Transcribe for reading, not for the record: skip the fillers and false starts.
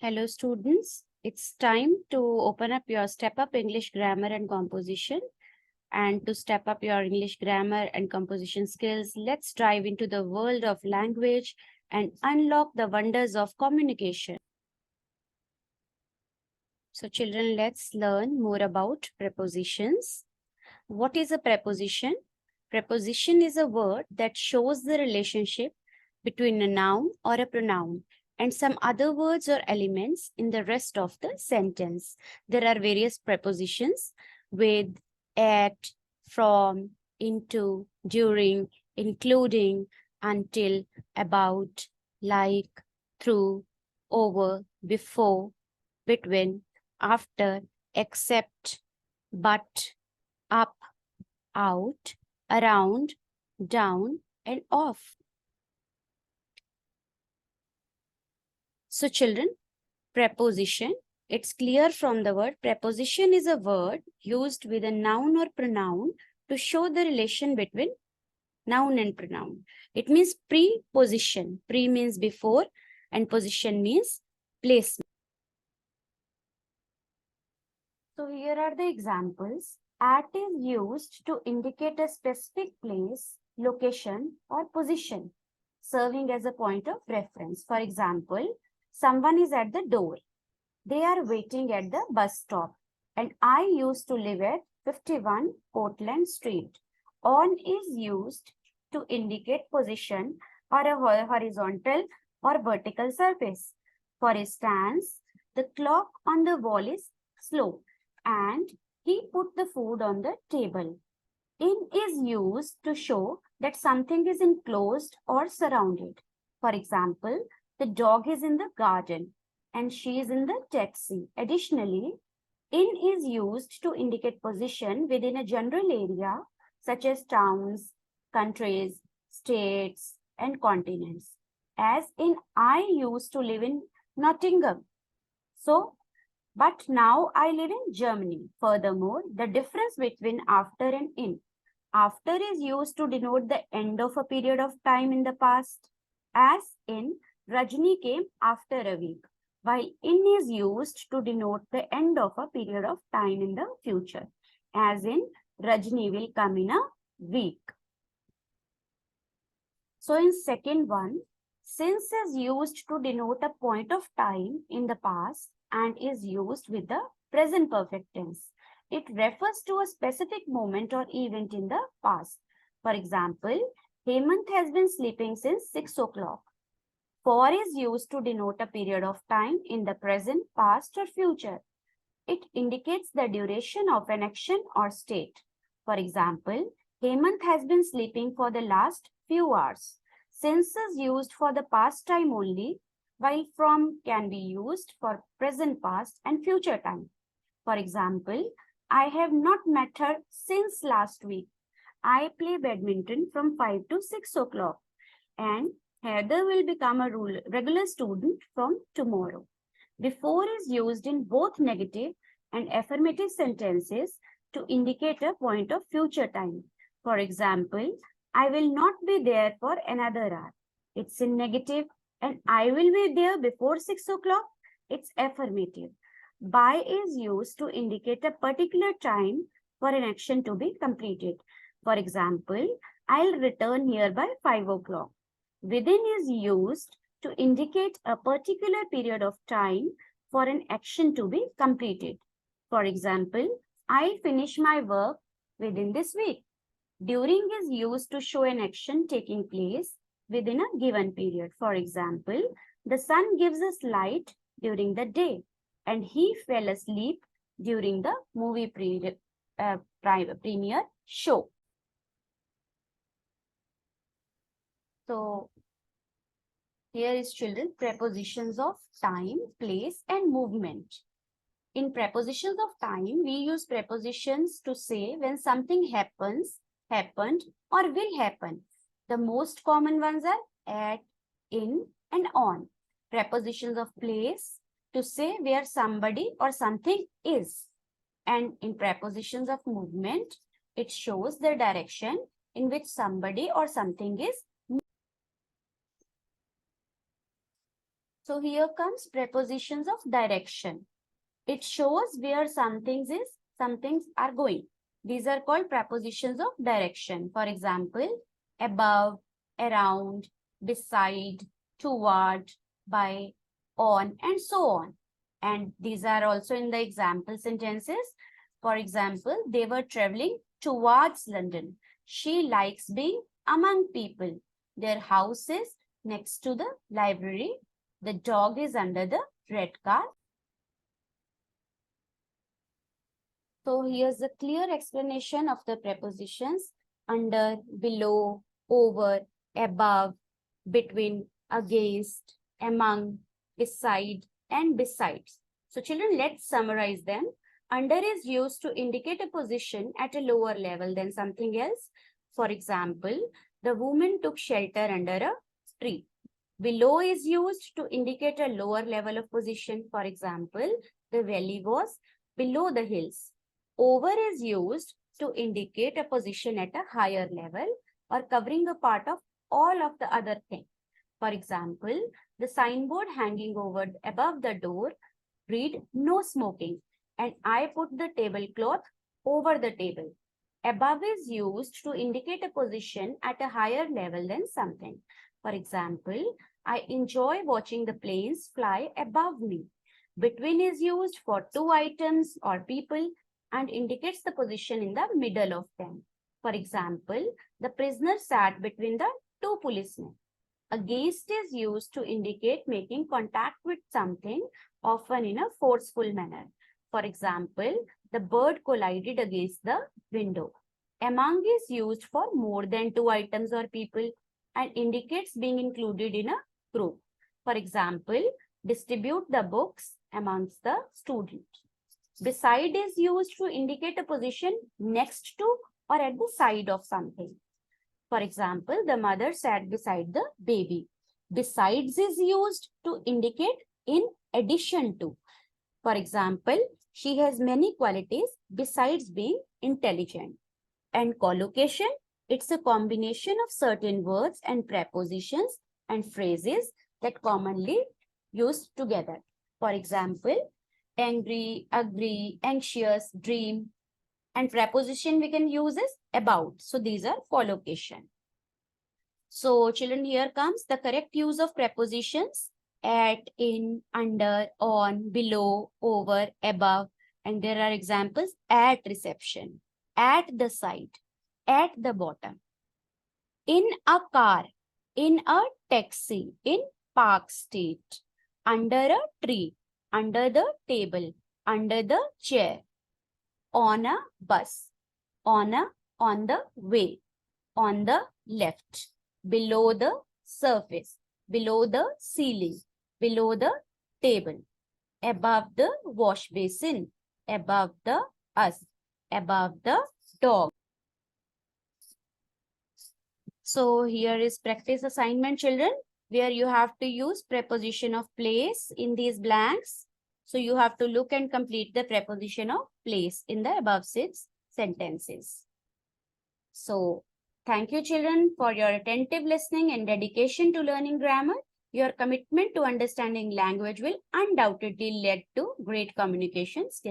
Hello students, it's time to open up your Step Up English Grammar and Composition. And to step up your English grammar and composition skills, let's dive into the world of language and unlock the wonders of communication. So children, let's learn more about prepositions. What is a preposition? Preposition is a word that shows the relationship between a noun or a pronoun and some other words or elements in the rest of the sentence. There are various prepositions with, at, from, into, during, including, until, about, like, through, over, before, between, after, except, but, up, out, around, down, and off. So children, preposition, it's clear from the word. Preposition is a word used with a noun or pronoun to show the relation between noun and pronoun. It means preposition. Pre means before and position means placement. So here are the examples. At is used to indicate a specific place, location, or position, serving as a point of reference. For example, someone is at the door. They are waiting at the bus stop. And I used to live at 51 Portland Street. On is used to indicate position or a horizontal or vertical surface. For instance, the clock on the wall is slow and he put the food on the table. In is used to show that something is enclosed or surrounded. For example, the dog is in the garden and she is in the taxi. Additionally, in is used to indicate position within a general area such as towns, countries, states, and continents. As in, I used to live in Nottingham. But now I live in Germany. Furthermore, the difference between after and in. After is used to denote the end of a period of time in the past. As in, Rajni came after a week, while in is used to denote the end of a period of time in the future. As in, Rajni will come in a week. So in second one, since is used to denote a point of time in the past and is used with the present perfect tense. It refers to a specific moment or event in the past. For example, Hemant has been sleeping since 6 o'clock. For is used to denote a period of time in the present, past, or future. It indicates the duration of an action or state. For example, Hemant has been sleeping for the last few hours. Since is used for the past time only, while from can be used for present, past, and future time. For example, I have not met her since last week. I play badminton from 5 to 6 o'clock. And Heather will become a regular student from tomorrow. Before is used in both negative and affirmative sentences to indicate a point of future time. For example, I will not be there for another hour. It's in negative. And I will be there before 6 o'clock. It's affirmative. By is used to indicate a particular time for an action to be completed. For example, I'll return here by 5 o'clock. Within is used to indicate a particular period of time for an action to be completed. For example, I finish my work within this week. During is used to show an action taking place within a given period. For example, the sun gives us light during the day and he fell asleep during the movie premiere show. So here is children, prepositions of time, place, and movement. In prepositions of time, we use prepositions to say when something happens, happened, or will happen. The most common ones are at, in, and on. Prepositions of place to say where somebody or something is. And in prepositions of movement, it shows the direction in which somebody or something is So here comes prepositions of direction. It shows where some things are going. These are called prepositions of direction. For example, above, around, beside, toward, by, on, and so on. And these are also in the example sentences. For example, they were traveling towards London. She likes being among people. Their house is next to the library. The dog is under the red car. So here's a clear explanation of the prepositions under, below, over, above, between, against, among, beside, and besides. So children, let's summarize them. Under is used to indicate a position at a lower level than something else. For example, the woman took shelter under a tree. Below is used to indicate a lower level of position. For example, the valley was below the hills. Over is used to indicate a position at a higher level or covering a part of all of the other thing. For example, the signboard hanging above the door read no smoking, and I put the tablecloth over the table. Above is used to indicate a position at a higher level than something. For example, I enjoy watching the planes fly above me. Between is used for two items or people and indicates the position in the middle of them. For example, the prisoner sat between the two policemen. Against is used to indicate making contact with something, often in a forceful manner. For example, the bird collided against the window. Among is used for more than two items or people and indicates being included in a group. For example, distribute the books amongst the students. Beside is used to indicate a position next to or at the side of something. For example, the mother sat beside the baby. Besides is used to indicate in addition to. For example, she has many qualities besides being intelligent. And collocation, it's a combination of certain words and prepositions and phrases that commonly used together. For example, angry, agree, anxious, dream. And preposition we can use is about. So these are collocation. So children, here comes the correct use of prepositions: at, in, under, on, below, over, above. And there are examples: at reception, at the side, at the bottom, in a car, in a taxi, in Park State, under a tree, under the table, under the chair, on a bus, on the way, on the left, below the surface, below the ceiling, below the table, above the wash basin, above the us, above the dog. So here is practice assignment, children, where you have to use preposition of place in these blanks. So you have to look and complete the preposition of place in the above 6 sentences. So thank you, children, for your attentive listening and dedication to learning grammar. Your commitment to understanding language will undoubtedly lead to great communication skills.